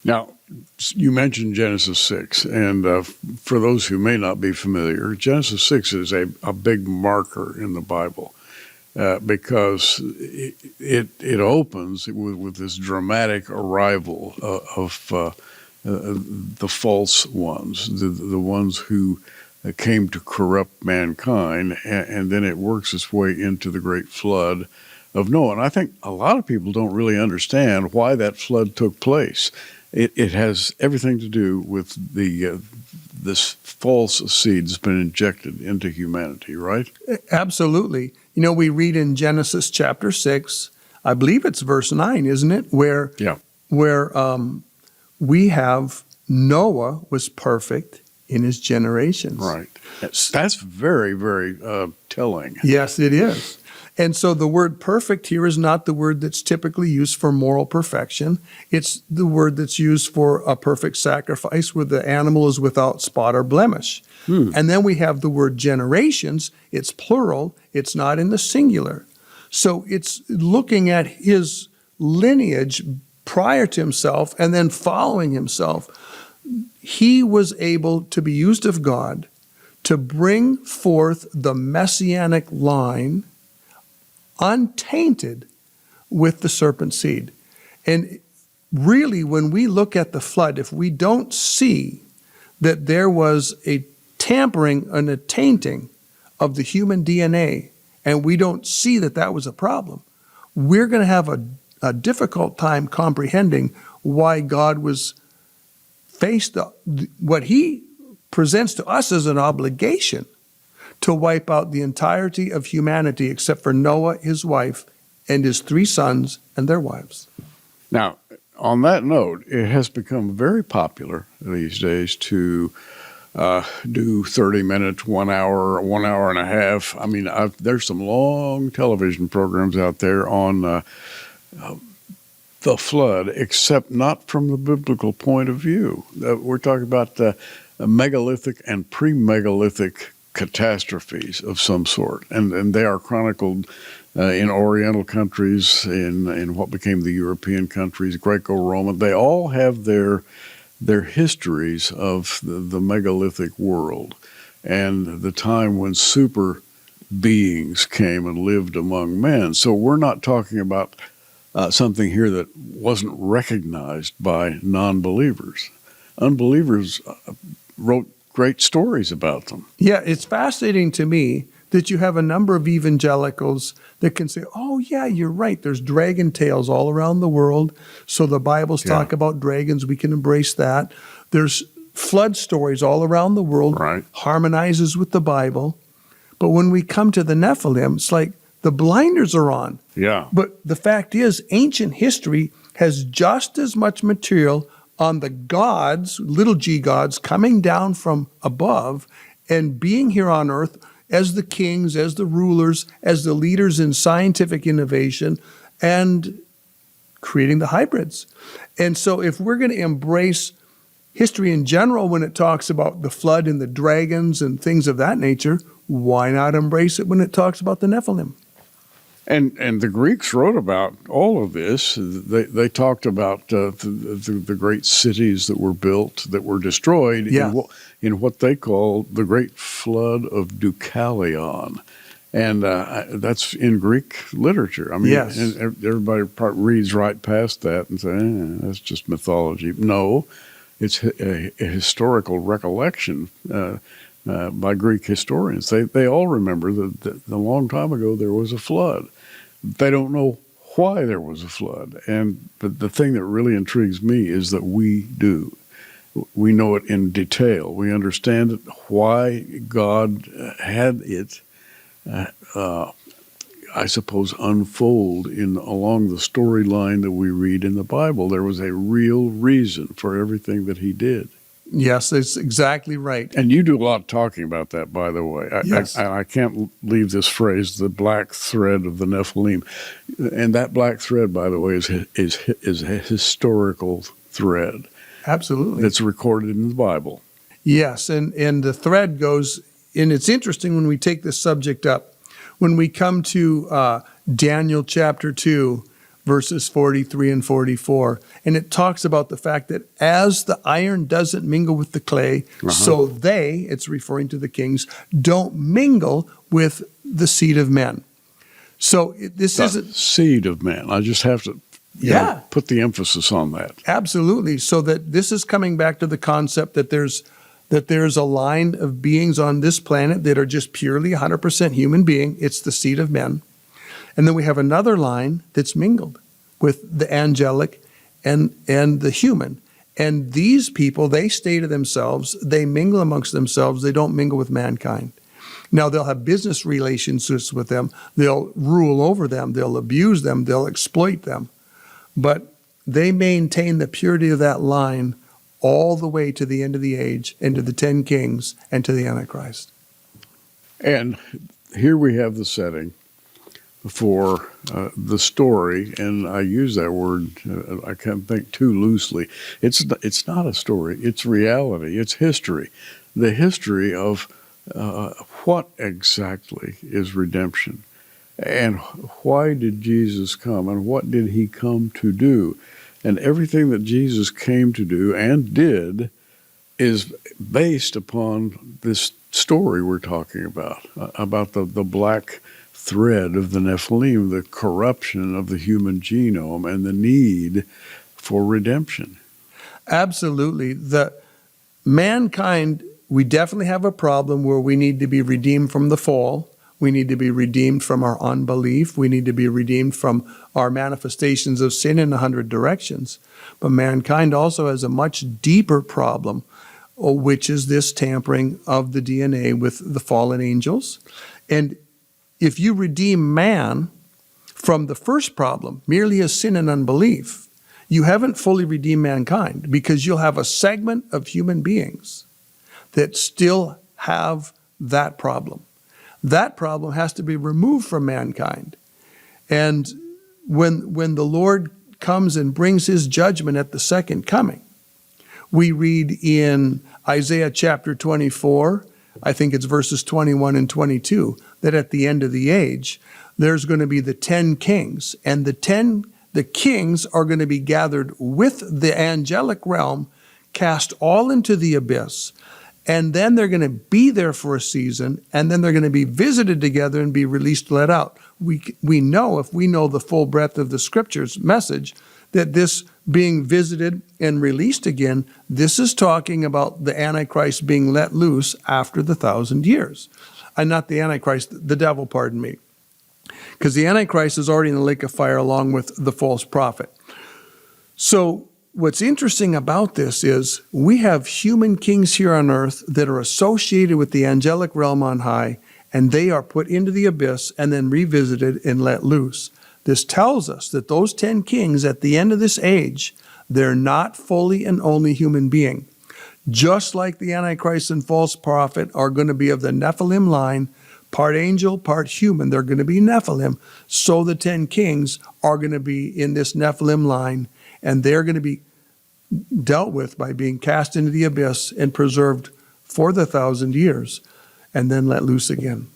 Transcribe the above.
Now, you mentioned Genesis 6, and for those who may not be familiar, Genesis 6 is a big marker in the Bible because it opens with this dramatic arrival of the false ones, the ones who came to corrupt mankind, and then it works its way into the great flood of Noah. And I think a lot of people don't really understand why that flood took place. It has everything to do with this false seed that's been injected into humanity, right? Absolutely. You know, we read in Genesis chapter 6, I believe it's verse 9, isn't it? Where we have Noah was perfect in his generations. Right. That's very, very telling. Yes, it is. And so the word perfect here is not the word that's typically used for moral perfection. It's the word that's used for a perfect sacrifice where the animal is without spot or blemish. And then we have the word generations. It's plural. It's not in the singular. So it's looking at his lineage prior to himself and then following himself. He was able to be used of God to bring forth the messianic line untainted with the serpent seed. And really, when we look at the flood, if we don't see that there was a tampering and a tainting of the human DNA, and we don't see that that was a problem, we're going to have a difficult time comprehending why God was faced what he presents to us as an obligation to wipe out the entirety of humanity except for Noah, his wife, and his 3 sons and their wives. Now, on that note, it has become very popular these days to do 30 minutes, 1 hour, 1 hour and a half. I mean, there's some long television programs out there on the flood, except not from the biblical point of view. We're talking about megalithic and pre-megalithic catastrophes of some sort, and they are chronicled in Oriental countries, in what became the European countries, Greco-Roman. They all have their histories of the megalithic world and the time when super beings came and lived among men. So we're not talking about something here that wasn't recognized by non-believers. Unbelievers wrote great stories about them. Yeah, it's fascinating to me that you have a number of evangelicals that can say, oh, yeah, you're right. There's dragon tales all around the world. So the Bibles talk about dragons. We can embrace that. There's flood stories all around the world, harmonizes with the Bible. But when we come to the Nephilim, it's like the blinders are on. Yeah. But the fact is, ancient history has just as much material on the gods, little g gods, coming down from above and being here on earth as the kings, as the rulers, as the leaders in scientific innovation, and creating the hybrids. And so if we're going to embrace history in general when it talks about the flood and the dragons and things of that nature, why not embrace it when it talks about the Nephilim? And the Greeks wrote about all of this. They talked about the great cities that were built, that were destroyed in what they call the great flood of Deucalion. And that's in Greek literature. I mean, and everybody reads right past that and say, that's just mythology. No, it's a historical recollection by Greek historians. They all remember that a long time ago there was a flood. They don't know why there was a flood. But the thing that really intrigues me is that we do. We know it in detail. We understand it, why God had it, I suppose, unfold along the storyline that we read in the Bible. There was a real reason for everything that he did. Yes, that's exactly right. And you do a lot of talking about that, by the way. I can't leave this phrase, the black thread of the Nephilim. And that black thread, by the way, is a historical thread. Absolutely. That's recorded in the Bible. Yes, and the thread goes, and it's interesting when we take this subject up. When we come to Daniel chapter 2, verses 43 and 44. And it talks about the fact that as the iron doesn't mingle with the clay, so they, it's referring to the kings, don't mingle with the seed of men. So this isn't seed of men. I just have to put the emphasis on that. Absolutely. So that this is coming back to the concept that there's a line of beings on this planet that are just purely 100% human being. It's the seed of men. And then we have another line that's mingled with the angelic and the human. And these people, they stay to themselves. They mingle amongst themselves. They don't mingle with mankind. Now, they'll have business relationships with them. They'll rule over them. They'll abuse them. They'll exploit them. But they maintain the purity of that line all the way to the end of the age and to the 10 kings and to the Antichrist. And here we have the setting for the story, and I use that word, I can't think too loosely. It's not a story, it's reality, it's history. The history of what exactly is redemption, and why did Jesus come, and what did he come to do? And everything that Jesus came to do and did is based upon this story we're talking about the black thread of the Nephilim, the corruption of the human genome, and the need for redemption. Absolutely. The mankind, we definitely have a problem where we need to be redeemed from the fall. We need to be redeemed from our unbelief. We need to be redeemed from our manifestations of sin in 100 directions. But mankind also has a much deeper problem, which is this tampering of the DNA with the fallen angels. And if you redeem man from the first problem, merely as sin and unbelief, you haven't fully redeemed mankind, because you'll have a segment of human beings that still have that problem. That problem has to be removed from mankind. And when the Lord comes and brings his judgment at the second coming, we read in Isaiah chapter 24, I think it's verses 21 and 22, that at the end of the age, there's going to be the 10 kings, and the kings are going to be gathered with the angelic realm, cast all into the abyss, and then they're going to be there for a season, and then they're going to be visited together and be released, let out. We know, if we know the full breadth of the Scripture's message, that this being visited and released again, this is talking about the Antichrist being let loose after the 1,000 years. And not the Antichrist, the devil, pardon me. Because the Antichrist is already in the lake of fire along with the false prophet. So what's interesting about this is we have human kings here on earth that are associated with the angelic realm on high, and they are put into the abyss and then revisited and let loose. This tells us that those 10 kings at the end of this age, they're not fully and only human being. Just like the Antichrist and false prophet are going to be of the Nephilim line, part angel, part human, they're going to be Nephilim. So the 10 kings are going to be in this Nephilim line, and they're going to be dealt with by being cast into the abyss and preserved for the 1,000 years, and then let loose again.